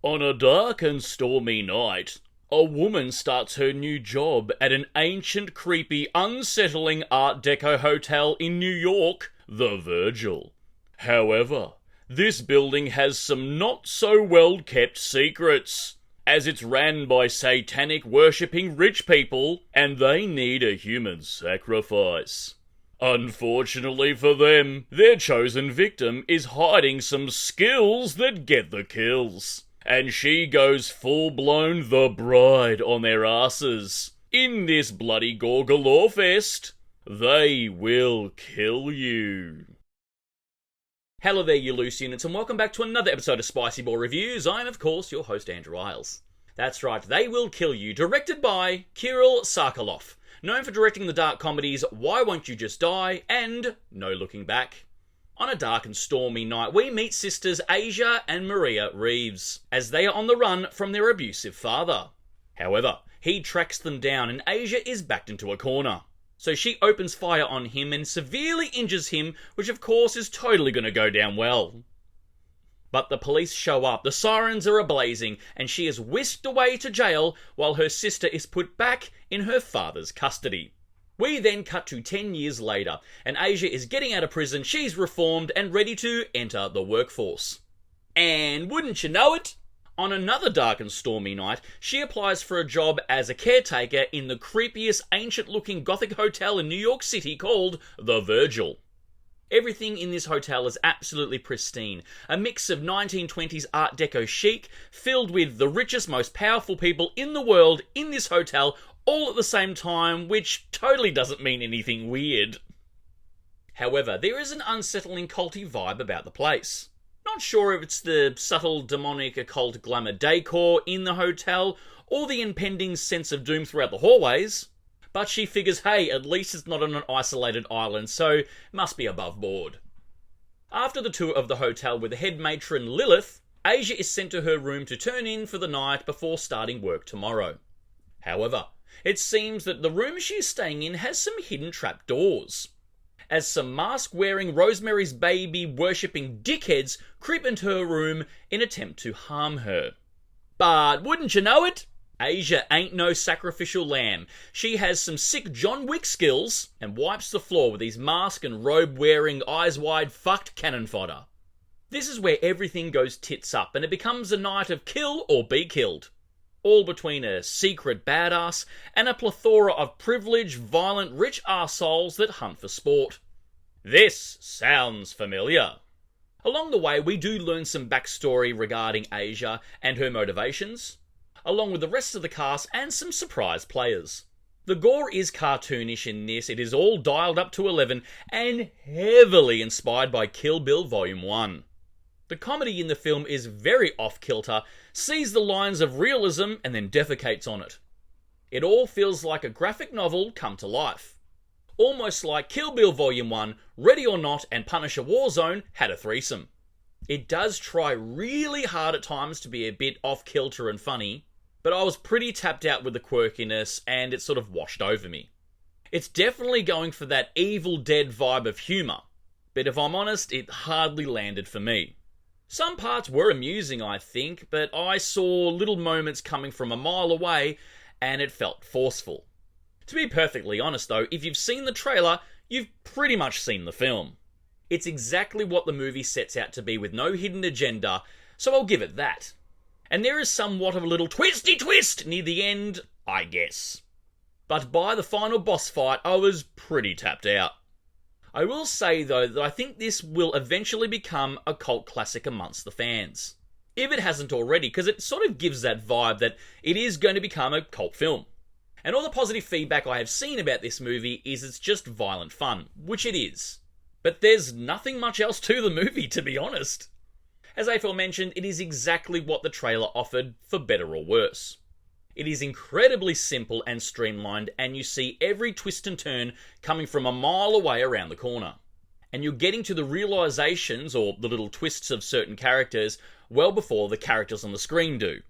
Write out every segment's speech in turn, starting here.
On a dark and stormy night, a woman starts her new job at an ancient, creepy, unsettling Art Deco hotel in New York, the Virgil. However, this building has some not so well kept secrets, as it's ran by satanic worshipping rich people and they need a human sacrifice. Unfortunately for them, their chosen victim is hiding some skills that get the kills. And she goes full-blown The Bride on their asses. In this bloody gore galore fest, they will kill you. Hello there, you loose units, and welcome back to another episode of Spicy Ball Reviews. I'm, of course, your host, Andrew Iles. That's right, They Will Kill You, directed by Kirill Sakharov, known for directing the dark comedies Why Won't You Just Die and No Looking Back. On a dark and stormy night, we meet sisters Asia and Maria Reeves, as they are on the run from their abusive father. However, he tracks them down and Asia is backed into a corner. So she opens fire on him and severely injures him, which of course is totally going to go down well. But the police show up, the sirens are ablazing, and she is whisked away to jail while her sister is put back in her father's custody. We then cut to 10 years later, and Asia is getting out of prison, she's reformed and ready to enter the workforce. And wouldn't you know it? On another dark and stormy night, she applies for a job as a caretaker in the creepiest ancient-looking Gothic hotel in New York City called the Virgil. Everything in this hotel is absolutely pristine, a mix of 1920s Art Deco chic, filled with the richest, most powerful people in the world in this hotel, all at the same time, which totally doesn't mean anything weird. However, there is an unsettling culty vibe about the place. Not sure if it's the subtle demonic occult glamour decor in the hotel, or the impending sense of doom throughout the hallways, but she figures, hey, at least it's not on an isolated island, so must be above board. After the tour of the hotel with the head matron Lilith, Asia is sent to her room to turn in for the night before starting work tomorrow. However, it seems that the room she is staying in has some hidden trapdoors, as some mask-wearing Rosemary's Baby worshipping dickheads creep into her room in attempt to harm her. But wouldn't you know it? Asia ain't no sacrificial lamb. She has some sick John Wick skills and wipes the floor with these mask and robe-wearing, eyes-wide fucked cannon fodder. This is where everything goes tits up and it becomes a night of kill or be killed. All between a secret badass and a plethora of privileged, violent, rich arseholes that hunt for sport. This sounds familiar. Along the way, we do learn some backstory regarding Asia and her motivations, along with the rest of the cast and some surprise players. The gore is cartoonish in this, it is all dialed up to 11 and heavily inspired by Kill Bill Volume 1. The comedy in the film is very off-kilter, sees the lines of realism and then defecates on it. It all feels like a graphic novel come to life. Almost like Kill Bill Volume 1, Ready or Not and Punisher Warzone had a threesome. It does try really hard at times to be a bit off-kilter and funny, but I was pretty tapped out with the quirkiness and it sort of washed over me. It's definitely going for that Evil Dead vibe of humour, but if I'm honest, it hardly landed for me. Some parts were amusing, I think, but I saw little moments coming from a mile away, and it felt forceful. To be perfectly honest though, if you've seen the trailer, you've pretty much seen the film. It's exactly what the movie sets out to be with no hidden agenda, so I'll give it that. And there is somewhat of a little twisty twist near the end, I guess. But by the final boss fight, I was pretty tapped out. I will say, though, that I think this will eventually become a cult classic amongst the fans. If it hasn't already, because it sort of gives that vibe that it is going to become a cult film. And all the positive feedback I have seen about this movie is it's just violent fun, which it is. But there's nothing much else to the movie, to be honest. As aforementioned, it is exactly what the trailer offered, for better or worse. It is incredibly simple and streamlined, and you see every twist and turn coming from a mile away around the corner. And you're getting to the realizations, or the little twists of certain characters, well before the characters on the screen do.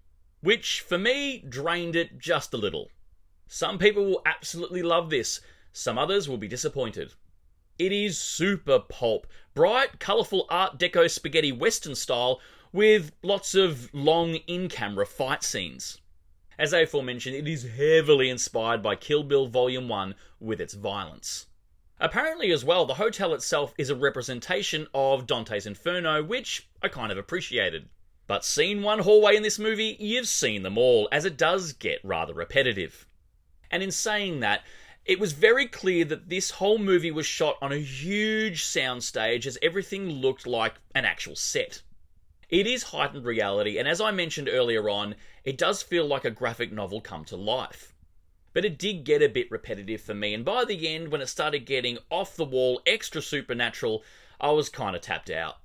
Which, for me, drained it just a little. Some people will absolutely love this, some others will be disappointed. It is super pulp, bright, colourful Art Deco spaghetti western style, with lots of long in-camera fight scenes. As aforementioned, it is heavily inspired by Kill Bill Volume 1 with its violence. Apparently as well, the hotel itself is a representation of Dante's Inferno, which I kind of appreciated. But scene one hallway in this movie, you've seen them all, as it does get rather repetitive. And in saying that, it was very clear that this whole movie was shot on a huge soundstage as everything looked like an actual set. It is heightened reality, and as I mentioned earlier on, it does feel like a graphic novel come to life. But it did get a bit repetitive for me, and by the end, when it started getting off the wall, extra supernatural, I was kind of tapped out.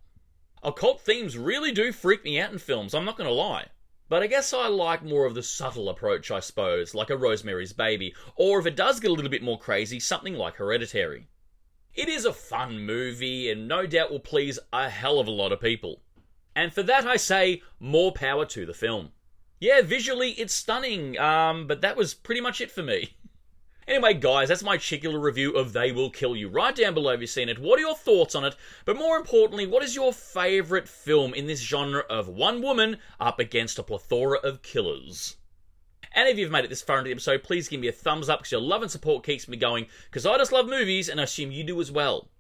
Occult themes really do freak me out in films, I'm not going to lie. But I guess I like more of the subtle approach, I suppose, like a Rosemary's Baby, or if it does get a little bit more crazy, something like Hereditary. It is a fun movie, and no doubt will please a hell of a lot of people. And for that I say, more power to the film. Yeah, visually it's stunning, but that was pretty much it for me. Anyway, guys, that's my cheeky review of They Will Kill You. Write down below if you've seen it. What are your thoughts on it? But more importantly, what is your favourite film in this genre of one woman up against a plethora of killers? And if you've made it this far into the episode, please give me a thumbs up because your love and support keeps me going, because I just love movies and I assume you do as well.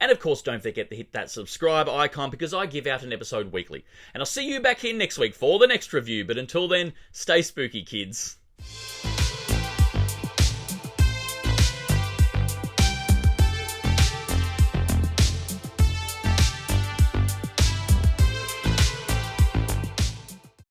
And of course, don't forget to hit that subscribe icon because I give out an episode weekly. And I'll see you back here next week for the next review. But until then, stay spooky, kids.